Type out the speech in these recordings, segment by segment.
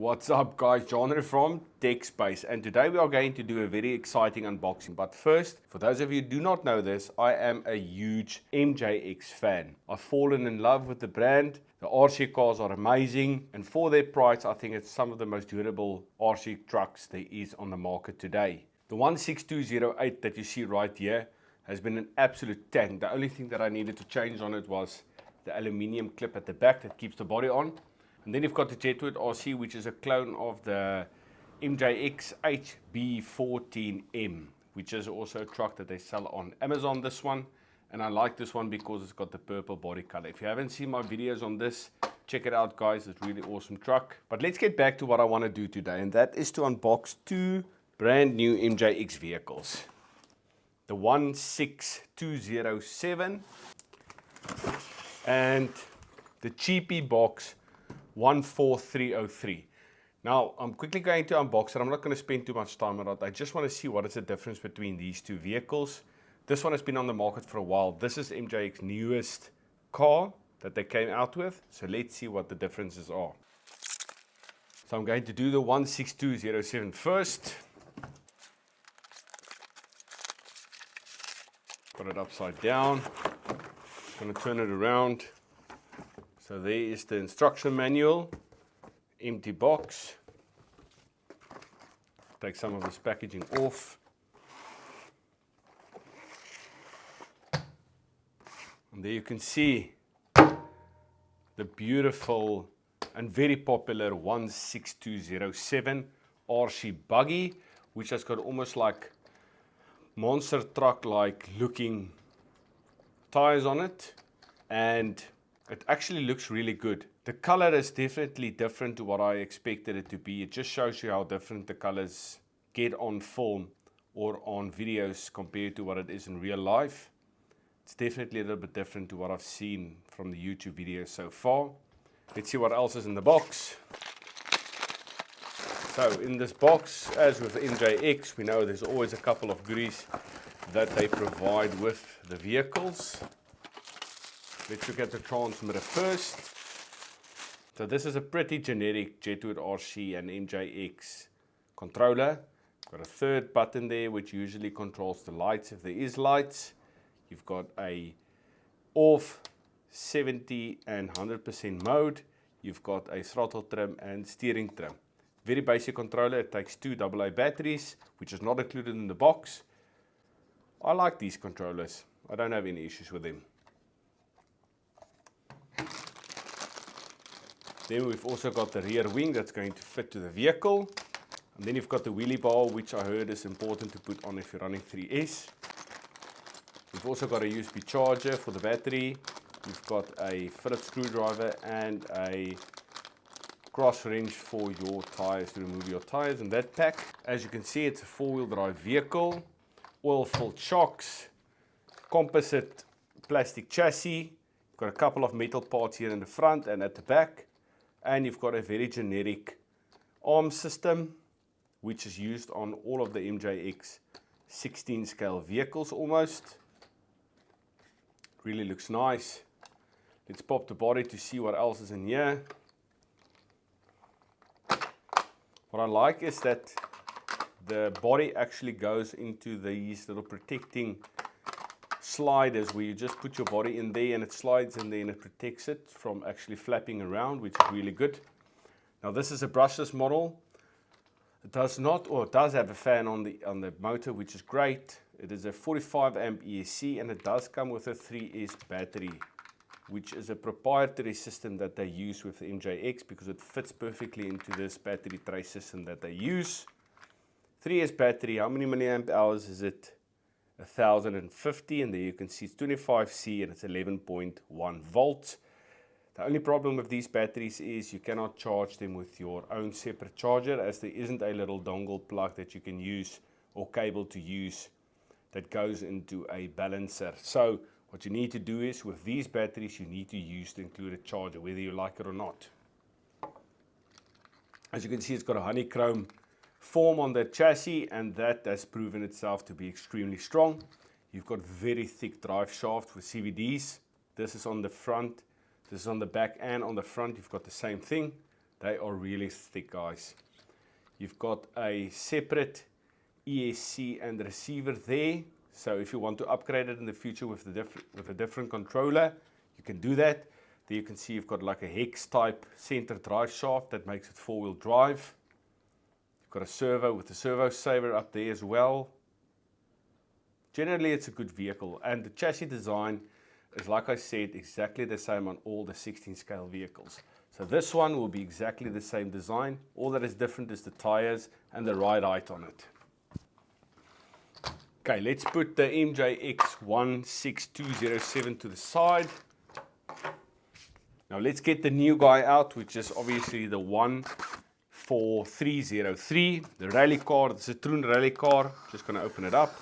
What's up guys, John from TechSpace, and today we are going to do a very exciting unboxing. But first, for those of you who do not know this, I am a huge MJX fan. I've fallen in love with the brand. The RC cars are amazing, and for their price I think it's some of the most durable RC trucks there is on the market today. The 16208 that you see right here has been an absolute tank. The only thing that I needed to change on it was the aluminium clip at the back that keeps the body on. And then you've got the Citroen RC, which is a clone of the MJX HB14M, which is also a truck that they sell on Amazon, this one. And I like this one because it's got the purple body color. If you haven't seen my videos on this, check it out guys, it's a really awesome truck. But let's get back to what I want to do today, and that is to unbox two brand new MJX vehicles. The 16207 and the cheapy box 14303. Now I'm quickly going to unbox it. I'm not going to spend too much time on it. I just want to see what is the difference between these two vehicles. This one has been on the market for a while. This is MJX's newest car that they came out with, so let's see what the differences are. So I'm going to do the 16207 first. Put it upside down. Going to turn it around. So there is the instruction manual, empty box. Take some of this packaging off. And there you can see the beautiful and very popular 16207 RC Buggy, which has got almost like monster truck like looking tires on it, and it actually looks really good. The color is definitely different to what I expected it to be. It just shows you how different the colors get on film or on videos compared to what it is in real life. It's definitely a little bit different to what I've seen from the YouTube videos so far. Let's see what else is in the box. So in this box, as with MJX, we know there's always a couple of goodies that they provide with the vehicles. Let's look at the transmitter first. So this is a pretty generic Citroen RC and MJX controller. Got a third button there which usually controls the lights if there is lights. You've got a off, 70 and 100% mode. You've got a throttle trim and steering trim. Very basic controller. It takes two AA batteries, which is not included in the box. I like these controllers. I don't have any issues with them. Then we've also got the rear wing that's going to fit to the vehicle. And then you've got the wheelie bar, which I heard is important to put on if you're running 3S. We've also got a USB charger for the battery. You've got a Phillips screwdriver and a cross wrench for your tires, to remove your tires in that pack. As you can see, it's a four-wheel drive vehicle. Oil-filled shocks, composite plastic chassis. Got a couple of metal parts here in the front and at the back. And you've got a very generic arm system, which is used on all of the MJX 16 scale vehicles almost. Really looks nice. Let's pop the body to see what else is in here. What I like is that the body actually goes into these little protecting sliders where you just put your body in there and it slides in there and it protects it from actually flapping around, which is really good. Now this is a brushless model. It does not, or it does have a fan on the motor, which is great. It is a 45 amp ESC and it does come with a 3S battery, which is a proprietary system that they use with the MJX because it fits perfectly into this battery tray system that they use. 3S battery, how many milliamp hours is it? 1050, and there you can see it's 25C and it's 11.1 volts. The only problem with these batteries is you cannot charge them with your own separate charger, as there isn't a little dongle plug that you can use or cable to use that goes into a balancer. So what you need to do is with these batteries you need to use the included charger whether you like it or not. As you can see, it's got a honeycomb form on the chassis, and that has proven itself to be extremely strong. You've got very thick drive shaft with CVDs. This is on the front, this is on the back, and on the front you've got the same thing. They are really thick, guys. You've got a separate ESC and receiver there. So if you want to upgrade it in the future with a different controller, you can do that. There you can see you've got like a hex type center drive shaft that makes it 4-wheel drive. You've got a servo with the servo saver up there as well. Generally, it's a good vehicle, and the chassis design is, like I said, exactly the same on all the 16 scale vehicles. So this one will be exactly the same design. All that is different is the tires and the ride height on it. Okay, let's put the MJX 16207 to the side. Now let's get the new guy out, which is obviously the 14303, the rally car, the Citroen Rally Car. Just going to open it up.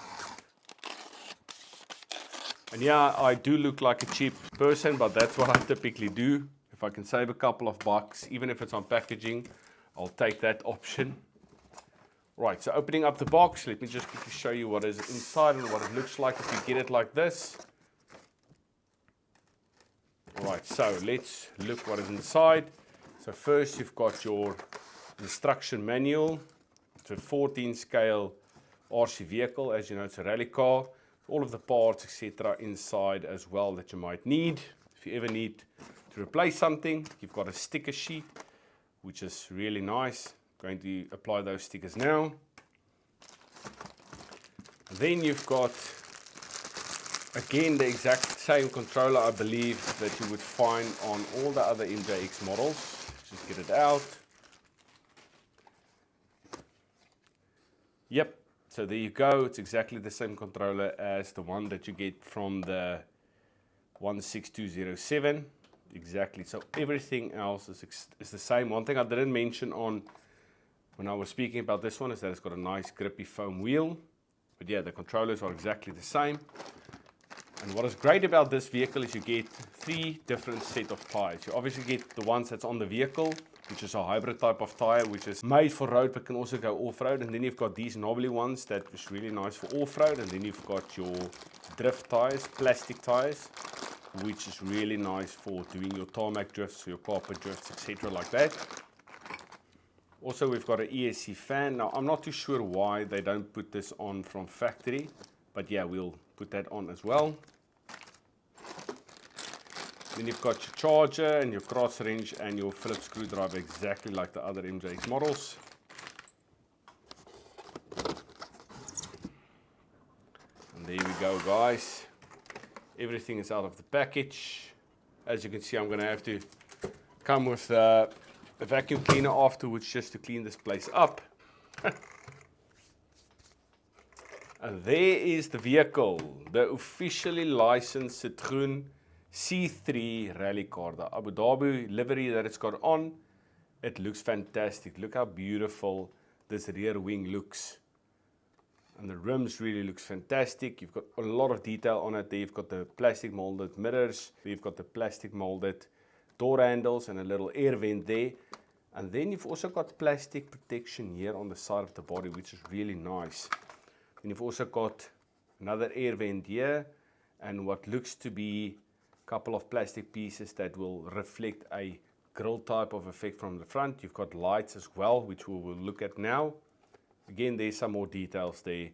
And yeah, I do look like a cheap person, but that's what I typically do. If I can save a couple of bucks, even if it's on packaging, I'll take that option. Right, so opening up the box, let me just quickly show you what is inside and what it looks like if you get it like this. Right, so let's look what is inside. So first you've got your instruction manual. It's a 14 scale RC vehicle. As you know, it's a rally car. All of the parts, etc. inside as well that you might need. If you ever need to replace something, you've got a sticker sheet, which is really nice. Going to apply those stickers now. And then you've got, again, the exact same controller, I believe, that you would find on all the other MJX models. Just get it out. Yep, so there you go. It's exactly the same controller as the one that you get from the 16207. Exactly, so everything else is the same. One thing I didn't mention on when I was speaking about this one is that it's got a nice grippy foam wheel. But yeah, the controllers are exactly the same. And what is great about this vehicle is you get 3 different set of tires. You obviously get the ones that's on the vehicle, which is a hybrid type of tire, which is made for road but can also go off-road. And then you've got these knobbly ones that is really nice for off-road. And then you've got your drift tires, plastic tires, which is really nice for doing your tarmac drifts, your carpet drifts, etc. like that. Also, we've got an ESC fan. Now, I'm not too sure why they don't put this on from factory, but yeah, we'll put that on as well. Then you've got your charger and your cross wrench and your Phillips screwdriver, exactly like the other MJX models. And there we go, guys. Everything is out of the package. As you can see, I'm going to have to come with a vacuum cleaner afterwards just to clean this place up. And there is the vehicle, the officially licensed Citroen C3 Rally Car. The Abu Dhabi livery that it's got on, it looks fantastic. Look how beautiful this rear wing looks. And the rims really looks fantastic. You've got a lot of detail on it. There you've got the plastic molded mirrors. You've got the plastic molded door handles and a little air vent there. And then you've also got plastic protection here on the side of the body, which is really nice. And you've also got another air vent here and what looks to be a couple of plastic pieces that will reflect a grille type of effect from the front. You've got lights as well, which we will look at now. Again, there's some more details there.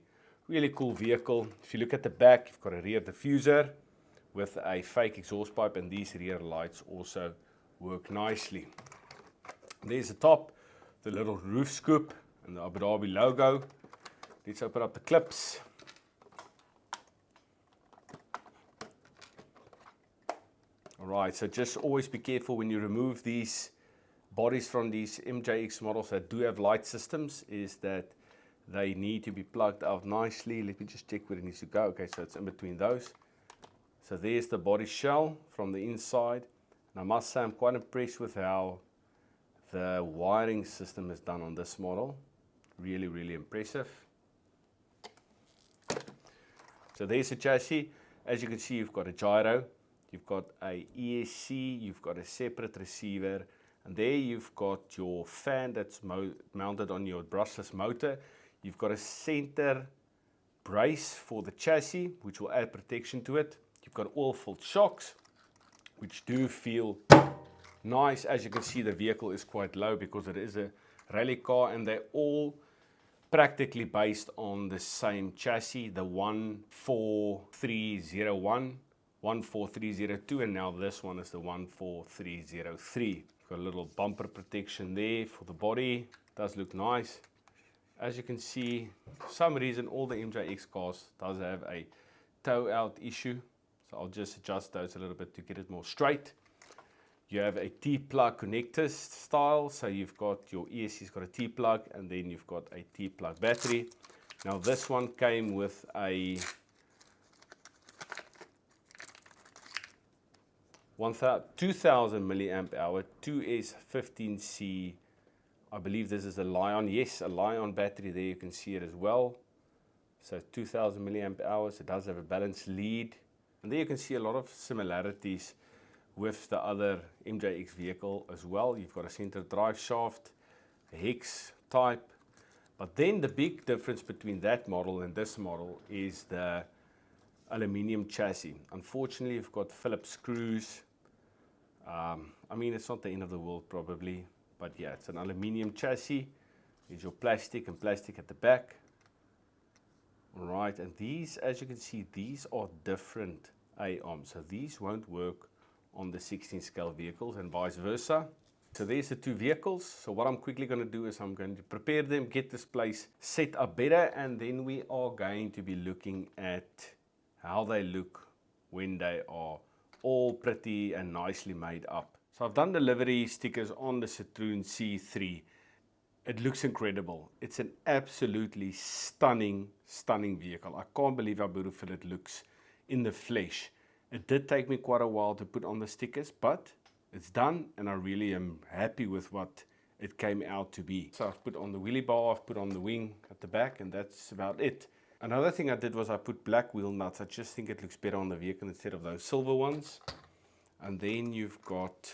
Really cool vehicle. If you look at the back, you've got a rear diffuser with a fake exhaust pipe, and these rear lights also work nicely. There's the top, the little roof scoop and the Abu Dhabi logo. Let's open up the clips. Alright, so just always be careful when you remove these bodies from these MJX models that do have light systems, is that they need to be plugged out nicely. Let me just check where it needs to go. Okay, so it's in between those. So there's the body shell from the inside. And I must say I'm quite impressed with how the wiring system is done on this model. Really, really impressive. So there's the chassis. As you can see, you've got a gyro, you've got a ESC, you've got a separate receiver, and there you've got your fan that's mounted on your brushless motor. You've got a center brace for the chassis, which will add protection to it. You've got oil-filled shocks, which do feel nice. As you can see, the vehicle is quite low because it is a rally car, and they're all practically based on the same chassis, the 14301, 14302, and now this one is the 14303. Got a little bumper protection there for the body. Does look nice. As you can see, for some reason all the MJX cars does have a toe out issue, so I'll just adjust those a little bit to get it more straight. You have a T-plug connector style, so you've got your ESC's got a T-plug, and then you've got a T-plug battery. Now this one came with a 2000 milliamp hour 2S15C. I believe this is a Lion. Yes, a Lion battery. There you can see it as well. So 2000 milliamp hours. It does have a balanced lead, and there you can see a lot of similarities with the other MJX vehicle as well. You've got a center drive shaft, a hex type, but then the big difference between that model and this model is the aluminium chassis. Unfortunately, you've got Phillips screws. I mean, it's not the end of the world probably, but yeah, it's an aluminium chassis. There's your plastic and plastic at the back. All right, and these, as you can see, these are different A-arms, so these won't work on the 16 scale vehicles and vice versa. So there's the two vehicles. So what I'm quickly going to do is I'm going to prepare them, get this place set up better, and then we are going to be looking at how they look when they are all pretty and nicely made up. So I've done the livery stickers on the Citroen C3. It looks incredible. It's an absolutely stunning vehicle. I can't believe how beautiful it looks in the flesh. It did take me quite a while to put on the stickers, but it's done, and I really am happy with what it came out to be. So I've put on the wheelie bar, I've put on the wing at the back, and that's about it. Another thing I did was I put black wheel nuts. I just think it looks better on the vehicle instead of those silver ones. And then you've got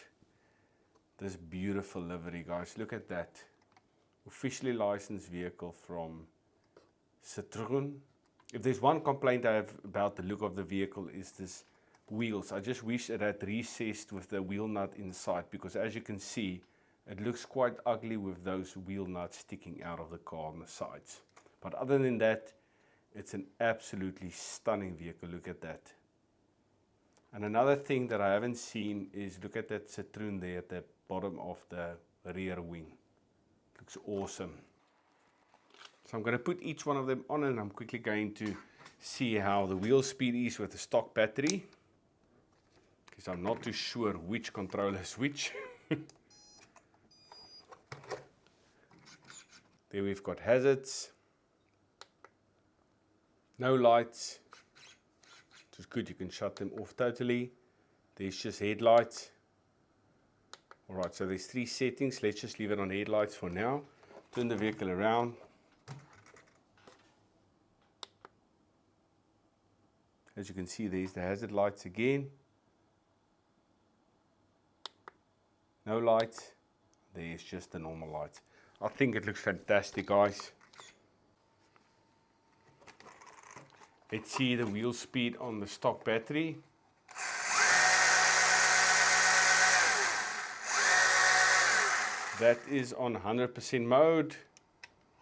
this beautiful livery, guys. Look at that. Officially licensed vehicle from Citroen. If there's one complaint I have about the look of the vehicle is this wheels. I just wish it had recessed with the wheel nut inside, because as you can see, it looks quite ugly with those wheel nuts sticking out of the car on the sides. But other than that, it's an absolutely stunning vehicle. Look at that. And another thing that I haven't seen is, look at that Citroen there at the bottom of the rear wing. Looks awesome. So I'm going to put each one of them on, and I'm quickly going to see how the wheel speed is with the stock battery, because I'm not too sure which controller is which. There we've got hazards, no lights, which is good. You can shut them off totally. There's just headlights. Alright, so there's three settings. Let's just leave it on headlights for now. Turn the vehicle around. As you can see, there's the hazard lights again. No lights. There's just the normal lights. I think it looks fantastic, guys. Let's see the wheel speed on the stock battery. That is on 100% mode.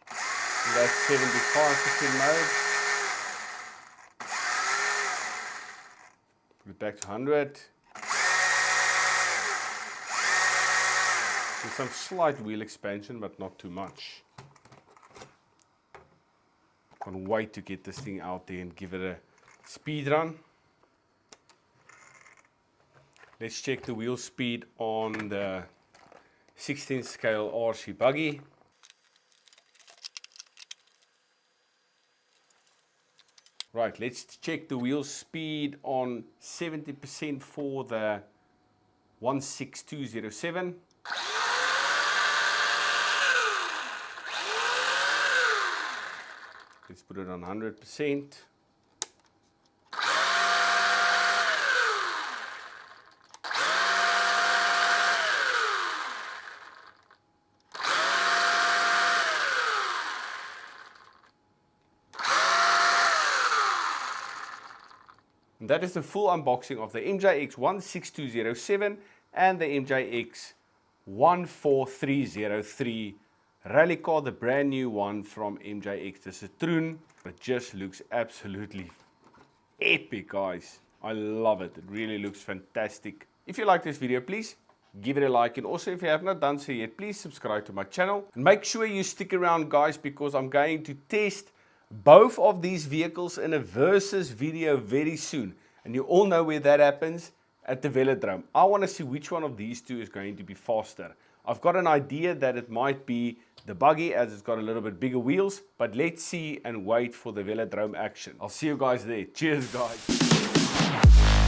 That's 75% mode. Put it back to 100. There's some slight wheel expansion, but not too much. Can't wait to get this thing out there and give it a speed run. Let's check the wheel speed on the 16 scale RC Buggy. Right, let's check the wheel speed on 70% for the 16207. Let's put it on 100%. And that is the full unboxing of the MJX 16207 and the MJX 14303 Rally Car, the brand new one from MJX, the Citroen. It just looks absolutely epic, guys. I love it. It really looks fantastic. If you like this video, please give it a like, and also if you have not done so yet, please subscribe to my channel and make sure you stick around, guys, because I'm going to test both of these vehicles in a versus video very soon, and you all know where that happens, at the velodrome. I want to see which one of these two is going to be faster. I've got an idea that it might be the Buggy, as it's got a little bit bigger wheels, but let's see and wait for the velodrome action. I'll see you guys there. Cheers, guys.